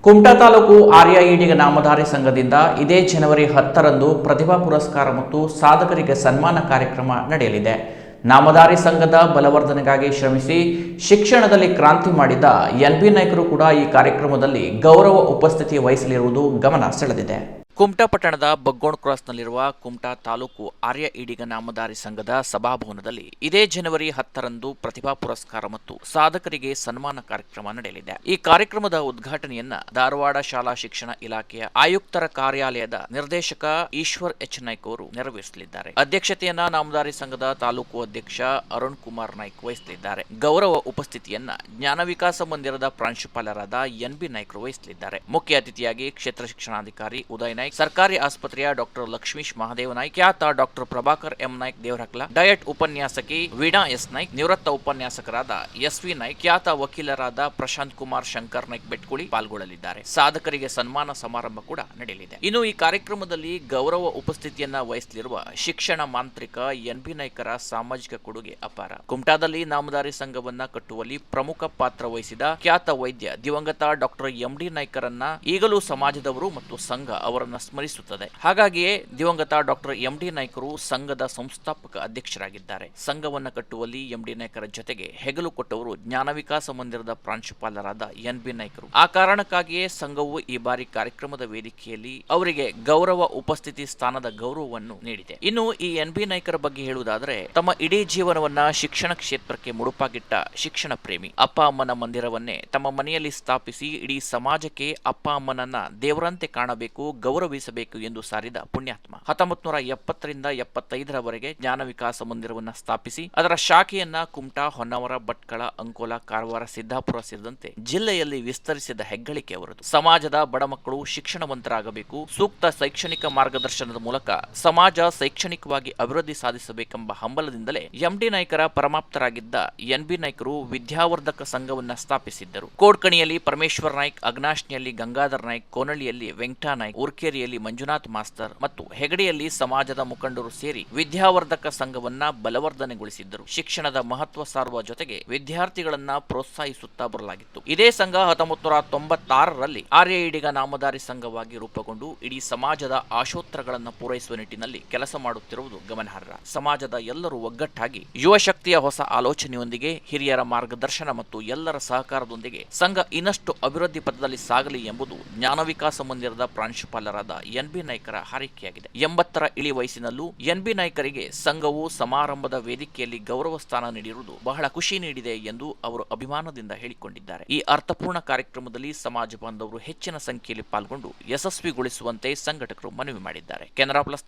ಕುಮಟಾ ತಾಲೂಕು ಆರ್ಯ ಈಡಿಗ ನಾಮಧಾರಿ ಸಂಘದಿಂದ ಇದೇ ಜನವರಿ 10ರಂದು ಪ್ರತಿಭಾ ಪುರಸ್ಕಾರ ಮತ್ತು ಸಾಧಕರಿಗೆ ಸನ್ಮಾನ ಕಾರ್ಯಕ್ರಮ ನಡೆಯಲಿದೆ. ನಾಮಧಾರಿ ಸಂಘದ ಬಲವರ್ಧನೆಗಾಗಿ ಶ್ರಮಿಸಿ ಶಿಕ್ಷಣದಲ್ಲಿ ಕ್ರಾಂತಿ ಮಾಡಿದ ಎನ್.ಬಿ. ನಾಯ್ಕರು ಕೂಡ ಈ ಕಾರ್ಯಕ್ರಮದಲ್ಲಿ ಗೌರವ ಉಪಸ್ಥಿತಿ ವಹಿಸಲಿರುವುದು ಗಮನ ಸೆಳೆದಿದೆ. ಕುಮಟಾ ಪಟ್ಟಣದ ಬಗ್ಗೋಣ್ ಕ್ರಾಸ್ನಲ್ಲಿರುವ ಕುಮಟಾ ತಾಲೂಕು ಆರ್ಯ ಈಡಿಗ ನಾಮಧಾರಿ ಸಂಘದ ಸಭಾಭವನದಲ್ಲಿ ಇದೇ ಜನವರಿ 10ರಂದು ಪ್ರತಿಭಾ ಪುರಸ್ಕಾರ ಮತ್ತು ಸಾಧಕರಿಗೆ ಸನ್ಮಾನ ಕಾರ್ಯಕ್ರಮ ನಡೆಯಲಿದೆ. ಈ ಕಾರ್ಯಕ್ರಮದ ಉದ್ಘಾಟನೆಯನ್ನ ಧಾರವಾಡ ಶಾಲಾ ಶಿಕ್ಷಣ ಇಲಾಖೆಯ ಆಯುಕ್ತರ ಕಾರ್ಯಾಲಯದ ನಿರ್ದೇಶಕ ಈಶ್ವರ್ ಎಚ್ ನಾಯ್ಕ್ ಅವರು ನೆರವೇರಿಸಲಿದ್ದಾರೆ. ಅಧ್ಯಕ್ಷತೆಯನ್ನ ನಾಮಧಾರಿ ಸಂಘದ ತಾಲೂಕು ಅಧ್ಯಕ್ಷ ಅರುಣ್ ಕುಮಾರ್ ನಾಯ್ಕ್ ವಹಿಸಲಿದ್ದಾರೆ. ಗೌರವ ಉಪಸ್ಥಿತಿಯನ್ನ ಜ್ಞಾನ ವಿಕಾಸ ಮಂದಿರದ ಪ್ರಾಂಶುಪಾಲರಾದ ಎನ್.ಬಿ. ನಾಯ್ಕರು ವಹಿಸಲಿದ್ದಾರೆ. ಮುಖ್ಯ ಅತಿಥಿಯಾಗಿ ಕ್ಷೇತ್ರ ಶಿಕ್ಷಣಾಧಿಕಾರಿ ಉದಯ್ ನಾಯ್ಕ್, ಸರ್ಕಾರಿ ಆಸ್ಪತ್ರೆಯ ಡಾಕ್ಟರ್ ಲಕ್ಷ್ಮೀಶ್ ಮಹಾದೇವ ನಾಯ್ಕ್, ಖ್ಯಾತ doctor Prabhakar M Naik Devarakla, DIET ಉಪನ್ಯಾಸಕಿ ವೀಣಾ ಎಸ್ ನಾಯ್ಕ್, ನಿವೃತ್ತ ಉಪನ್ಯಾಸಕರಾದ ಎಸ್.ವಿ. ನಾಯ್ಕ್, ಖ್ಯಾತ ವಕೀಲರಾದ ಪ್ರಶಾಂತ್ ಕುಮಾರ್ ಶಂಕರ್ ನಾಯ್ಕ್ ಬೆಟ್ಕುಳಿ ಪಾಲ್ಗೊಳ್ಳಲಿದ್ದಾರೆ. ಸಾಧಕರಿಗೆ ಸನ್ಮಾನ ಸಮಾರಂಭ ಕೂಡ ನಡೆಯಲಿದೆ. ಇನ್ನು ಈ ಕಾರ್ಯಕ್ರಮದಲ್ಲಿ ಗೌರವ ಉಪಸ್ಥಿತಿಯನ್ನ ವಹಿಸಲಿರುವ ಶಿಕ್ಷಣ ಮಾಂತ್ರಿಕ ಎನ್.ಬಿ. ನಾಯ್ಕರ ಸಾಮಾಜಿಕ ಕೊಡುಗೆ ಅಪಾರ. ಕುಮಟಾದಲ್ಲಿ ನಾಮಧಾರಿ ಸಂಘವನ್ನ ಕಟ್ಟುವಲ್ಲಿ ಪ್ರಮುಖ ಪಾತ್ರ ವಹಿಸಿದ ಖ್ಯಾತ ವೈದ್ಯ ದಿವಂಗತ ಡಾಕ್ಟರ್ ಎಂ.ಡಿ. ನಾಯ್ಕರನ್ನ ಈಗಲೂ ಸಮಾಜದವರು ಮತ್ತು ಸಂಘ ಅವರನ್ನ ಸ್ಮರಿಸುತ್ತದೆ. ಹಾಗಾಗಿಯೇ ದಿವಂಗತ ಡಾಕ್ಟರ್ ಎಂ.ಡಿ. ನಾಯ್ಕರು ಸಂಘದ ಸಂಸ್ಥಾಪಕ ಅಧ್ಯಕ್ಷರಾಗಿದ್ದಾರೆ. ಸಂಘವನ್ನ ಕಟ್ಟುವಲ್ಲಿ ಎಂ.ಡಿ. ನಾಯ್ಕರ ಜೊತೆಗೆ ಹೆಗಲು ಕೊಟ್ಟವರು ಜ್ಞಾನ ವಿಕಾಸ ಮಂದಿರದ ಪ್ರಾಂಶುಪಾಲರಾದ ಎನ್.ಬಿ. ನಾಯ್ಕರು. ಆ ಕಾರಣಕ್ಕಾಗಿಯೇ ಸಂಘವು ಈ ಬಾರಿ ಕಾರ್ಯಕ್ರಮದ ವೇದಿಕೆಯಲ್ಲಿ ಅವರಿಗೆ ಗೌರವ ಉಪಸ್ಥಿತಿ ಸ್ಥಾನದ ಗೌರವವನ್ನು ನೀಡಿದೆ. ಇನ್ನು ಈ ಎನ್.ಬಿ. ನಾಯ್ಕರ ಬಗ್ಗೆ ಹೇಳುವುದಾದರೆ, ತಮ್ಮ ಇಡೀ ಜೀವನವನ್ನ ಶಿಕ್ಷಣ ಕ್ಷೇತ್ರಕ್ಕೆ ಮುಡುಪಾಗಿಟ್ಟ ಶಿಕ್ಷಣ ಪ್ರೇಮಿ. ಅಪ್ಪ ಅಮ್ಮನ ಮಂದಿರವನ್ನೇ ತಮ್ಮ ಮನೆಯಲ್ಲಿ ಸ್ಥಾಪಿಸಿ ಇಡೀ ಸಮಾಜಕ್ಕೆ ಅಪ್ಪ ಅಮ್ಮನನ್ನ ದೇವರಂತೆ ಕಾಣಬೇಕು, ಗೌರವಿಸಬೇಕು ಎಂದು ಸಾರಿದ ಪುಣ್ಯಾತ್ಮ. 1970ರಿಂದ 75ರವರೆಗೆ ಜ್ಞಾನ ವಿಕಾಸ ಮಂದಿರವನ್ನ ಸ್ಥಾಪಿಸಿ ಅದರ ಶಾಖೆಯನ್ನ ಕುಮಟಾ, ಹೊನ್ನಾವರ, ಭಟ್ಕಳ, ಅಂಕೋಲಾ, ಕಾರವಾರ, ಸಿದ್ದಾಪುರ ಸೇರಿದಂತೆ ಜಿಲ್ಲೆಯಲ್ಲಿ ವಿಸ್ತರಿಸಿದ ಹೆಗ್ಗಳಿಕೆ ಅವರದು. ಸಮಾಜದ ಬಡ ಮಕ್ಕಳು ಶಿಕ್ಷಣವಂತರಾಗಬೇಕು, ಸೂಕ್ತ ಶೈಕ್ಷಣಿಕ ಮಾರ್ಗದರ್ಶನದ ಮೂಲಕ ಸಮಾಜ ಶೈಕ್ಷಣಿಕವಾಗಿ ಅಭಿವೃದ್ಧಿ ಸಾಧಿಸಬೇಕೆಂಬ ಹಂಬಲದಿಂದಲೇ ಎಂ.ಡಿ. ನಾಯ್ಕರ ಪರಮಾಪ್ತರಾಗಿದ್ದ ಎನ್.ಬಿ. ನಾಯ್ಕರು ವಿದ್ಯಾವರ್ಧಕ ಸಂಘವನ್ನ ಸ್ಥಾಪಿಸಿದ್ದರು. ಕೋಡ್ಕಣಿಯಲ್ಲಿ ಪರಮೇಶ್ವರ್ ನಾಯ್ಕ್, ಅಗ್ನಾಶ್ನಿಯಲ್ಲಿ ಗಂಗಾಧರ್ ನಾಯ್ಕ್, ಕೋನಳ್ಳಿಯಲ್ಲಿ ವೆಂಕಟಾ ನಾಯ್ಕ್, ಉರ್ಕೇರಿಯಲ್ಲಿ ಮಂಜುನಾಥ್ ಮಾಸ್ತರ್ ಮತ್ತು ಹೆಗಡೆಯಲ್ಲಿ ಸಮಾಜದ ಮುಖಂಡರು ಸೇರಿ ವಿದ್ಯಾವರ್ಧಕ ಸಂಘವನ್ನ ಬಲವರ್ಧನೆಗೊಳಿಸಿದ್ದರು. ಶಿಕ್ಷಣದ ಮಹತ್ವ ಸಾರುವ ಜೊತೆಗೆ ವಿದ್ಯಾರ್ಥಿಗಳನ್ನ ಪ್ರೋತ್ಸಾಹಿಸುತ್ತಾ ಬರಲಾಗಿತ್ತು. ಇದೇ ಸಂಘ 1996ರಲ್ಲಿ ಆರ್ಯ ಈಡಿಗ ನಾಮಧಾರಿ ಸಂಘವಾಗಿ ರೂಪುಗೊಂಡು ಇಡೀ ಸಮಾಜದ ಆಶೋತ್ತರಗಳನ್ನು ಪೂರೈಸುವ ನಿಟ್ಟಿನಲ್ಲಿ ಕೆಲಸ ಮಾಡುತ್ತಿರುವುದು ಗಮನಾರ್ಹ. ಸಮಾಜದ ಎಲ್ಲರೂ ಒಗ್ಗಟ್ಟಾಗಿ ಯುವ ಶಕ್ತಿಯ ಹೊಸ ಆಲೋಚನೆಯೊಂದಿಗೆ ಹಿರಿಯರ ಮಾರ್ಗದರ್ಶನ ಮತ್ತು ಎಲ್ಲರ ಸಹಕಾರದೊಂದಿಗೆ ಸಂಘ ಇನ್ನಷ್ಟು ಅಭಿವೃದ್ಧಿ ಪಥದಲ್ಲಿ ಸಾಗಲಿ ಎಂಬುದು ಜ್ಞಾನ ವಿಕಾಸ ಮಂದಿರದ ಪ್ರಾಂಶುಪಾಲರಾದ ಎನ್.ಬಿ. ನಾಯ್ಕರ ಹಾರೈಕೆಯಾಗಿದೆ. 80ರ ಇಳಿ ವಯಸ್ಸಿನಲ್ಲೂ ಎನ್.ಬಿ. ನಾಯ್ಕರಿಗೆ ಸಂಘವು ಸಮಾರಂಭದ ವೇದಿಕೆಯಲ್ಲಿ ಗೌರವ ಸ್ಥಾನ ನೀಡಿರುವುದು ಬಹಳ ಖುಷಿ ನೀಡಿದೆ ಎಂದು ಅವರು ಅಭಿಮಾನದಿಂದ ಹೇಳಿಕೊಂಡಿದ್ದಾರೆ. ಈ ಅರ್ಥಪೂರ್ಣ ಕಾರ್ಯಕ್ರಮದಲ್ಲಿ ಸಮಾಜ ಬಾಂಧವರು ಹೆಚ್ಚಿನ ಸಂಖ್ಯೆಯಲ್ಲಿ ಪಾಲ್ಗೊಂಡು ಯಶಸ್ವಿಗೊಳಿಸುವಂತೆ ಸಂಘಟಕರು ಮನವಿ ಮಾಡಿದ್ದಾರೆ. ಕೆನರಾ ಪ್ಲಸ್